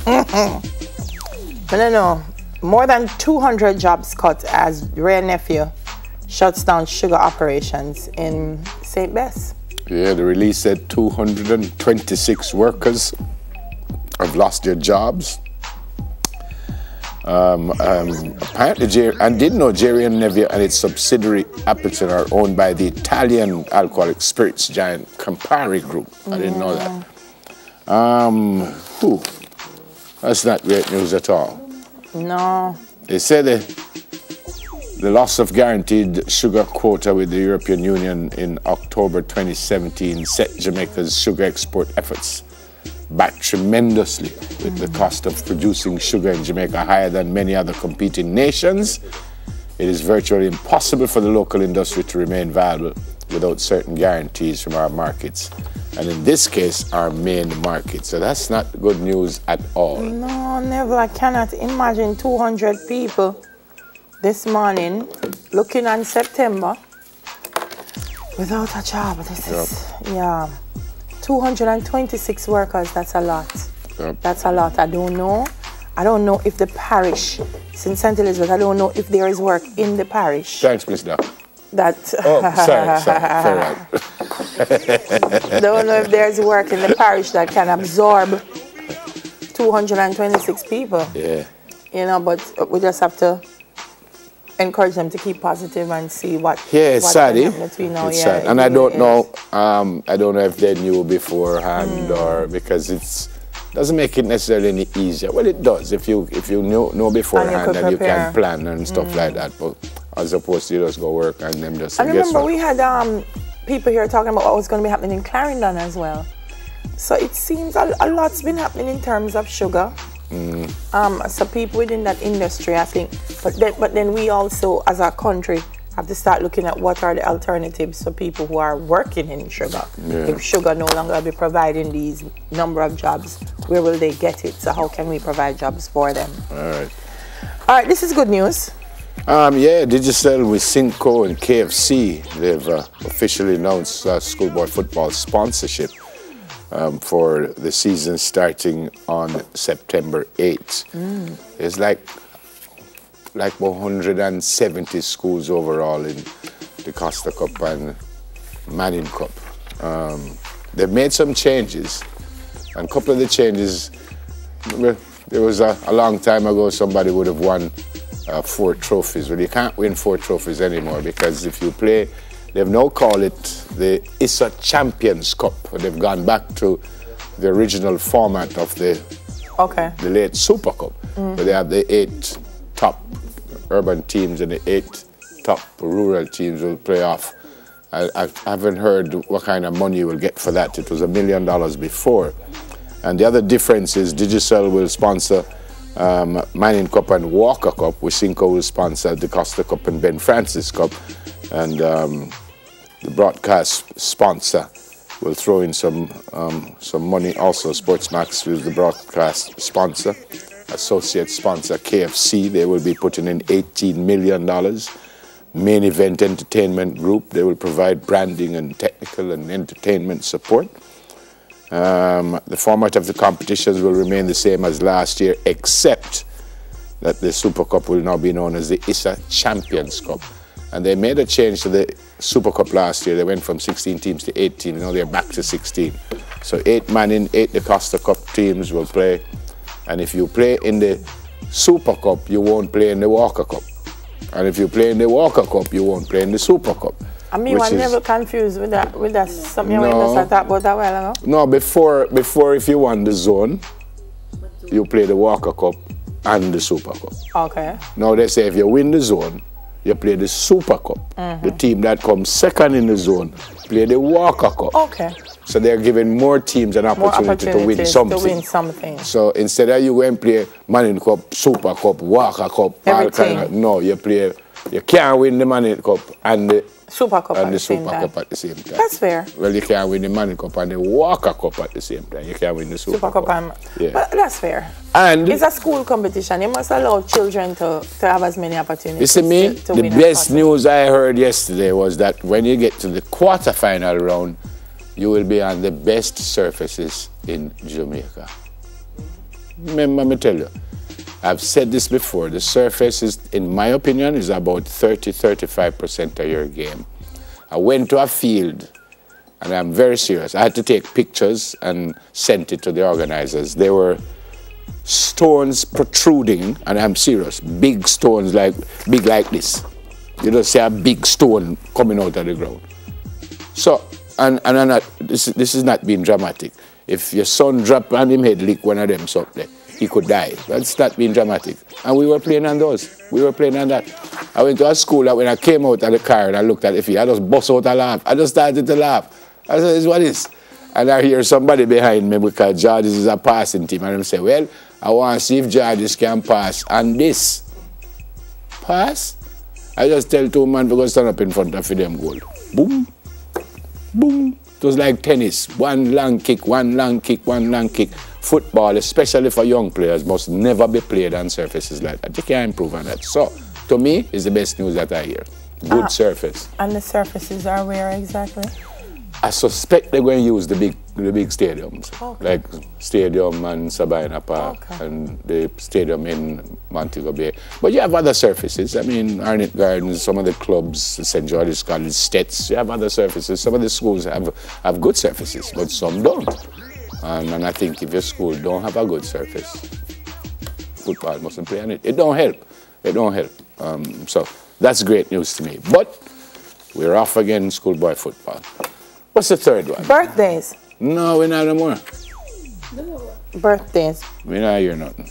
I don't know. More than 200 jobs cut as Ray Nephew shuts down sugar operations in St. Bess. Yeah, the release said 226 workers have lost their jobs. Apparently, and didn't know Jerry and Nevia and its subsidiary Appleton are owned by the Italian alcoholic spirits giant Campari Group. I didn't know that. That's not great news at all. No. They said the loss of guaranteed sugar quota with the European Union in October 2017 set Jamaica's sugar export efforts back tremendously, with the cost of producing sugar in Jamaica higher than many other competing nations. It is virtually impossible for the local industry to remain viable without certain guarantees from our markets, and in this case, our main market. So that's not good news at all. No, Neville, I cannot imagine 200 people this morning looking on September without a job. This is, yeah. 226 workers, that's a lot. Yep. That's a lot. I don't know if the parish, St. Elizabeth, I don't know if there is work in the parish. Thanks, Miss Doc. That. Oh, sorry. Don't know if there's work in the parish that can absorb 226 people. Yeah. You know, but we just have to encourage them to keep positive and see what. Yeah, it's sad. It's sad. And I don't know. I don't know if they knew beforehand or because it doesn't make it necessarily any easier. Well, it does if you know beforehand and you can plan and stuff like that. But as opposed to you just go work and them just. I remember we had people here talking about what was going to be happening in Clarendon as well. So it seems a lot's been happening in terms of sugar. So people within that industry, I think, but then we also, as a country, have to start looking at what are the alternatives for people who are working in sugar. Yeah. If sugar no longer be providing these number of jobs, where will they get it? So how can we provide jobs for them? All right, this is good news. Yeah, Digicel with Cinco and KFC, they've officially announced school board football sponsorship for the season starting on September 8th. There's like 170 schools overall in the Costa Cup and Manning Cup. They've made some changes, and a couple of the changes, there was a long time ago somebody would have won 4 trophies. Well, you can't win 4 trophies anymore because if you play, they've now called it the ISA Champions Cup. They've gone back to the original format of the late Super Cup, where they have the 8 top urban teams and the 8 top rural teams will play off. I haven't heard what kind of money you will get for that. It was $1 million before. And the other difference is Digicel will sponsor Manning Cup and Walker Cup, which Cinco will sponsor the Costa Cup and Ben Francis Cup. And the broadcast sponsor will throw in some money also. Sportsmax is the broadcast sponsor. Associate sponsor KFC, they will be putting in $18 million. Main Event Entertainment Group, they will provide branding and technical and entertainment support. The format of the competitions will remain the same as last year, except that the Super Cup will now be known as the ISA Champions Cup. And they made a change to the Super Cup last year. They went from 16 teams to 18. Now they're back to 16. So 8 Manning, 8 the Costa Cup teams will play. And if you play in the Super Cup, you won't play in the Walker Cup. And if you play in the Walker Cup, you won't play in the Super Cup. I mean, I'm never confused with that. Something we just talked about a while ago. No, before if you won the zone, you play the Walker Cup and the Super Cup. Okay. Now they say if you win the zone, you play the Super Cup. The team that comes second in the zone play the Walker Cup. Okay. So they're giving more teams an opportunity to win something. So instead of you go and play Manning Cup, Super Cup, Walker Cup, all kind of, no, you can't win the Manning Cup and the Super Cup at the same time. That's fair. Well, you can't win the Manning Cup and the Walker Cup at the same time. You can't win the Super Cup. Yeah. But that's fair. And it's a school competition. You must allow children to have as many opportunities. You see me, the best news I heard yesterday was that when you get to the quarterfinal round, you will be on the best surfaces in Jamaica. Remember me tell you, I've said this before, the surface is, in my opinion, is about 30-35% of your game. I went to a field, and I'm very serious. I had to take pictures and sent it to the organizers. There were stones protruding, and I'm serious, big stones big like this. You don't see a big stone coming out of the ground. So, and I'm not, this is not being dramatic. If your son drop on him head, lick one of them something, he could die. That's not being dramatic. And we were playing on those. We were playing on that. I went to a school that when I came out of the car and I looked at the field, I just bust out a laugh. I just started to laugh. I said, this is what it is. And I hear somebody behind me because Georges is a passing team. And I say, well, I want to see if Georges can pass on this. Pass? I just tell two men to go stand up in front of them goal. Boom, boom. It was like tennis. One long kick, one long kick, one long kick. Football, especially for young players, must never be played on surfaces like that. You can't improve on that. So, to me, it's the best news that I hear. Good surface. And the surfaces are where exactly? I suspect they're going to use the big stadiums, okay. Like Stadium and Sabina Park, okay, and the stadium in Montego Bay. But you have other surfaces. I mean, Arnett Gardens, some of the clubs, St. George's College, Stets, you have other surfaces. Some of the schools have good surfaces, but some don't. And I think if your school don't have a good surface, football mustn't play on it. It don't help. It don't help. So that's great news to me. But we're off again, schoolboy football. What's the third one? Birthdays. No, we're not anymore. Birthdays. We're not hear nothing.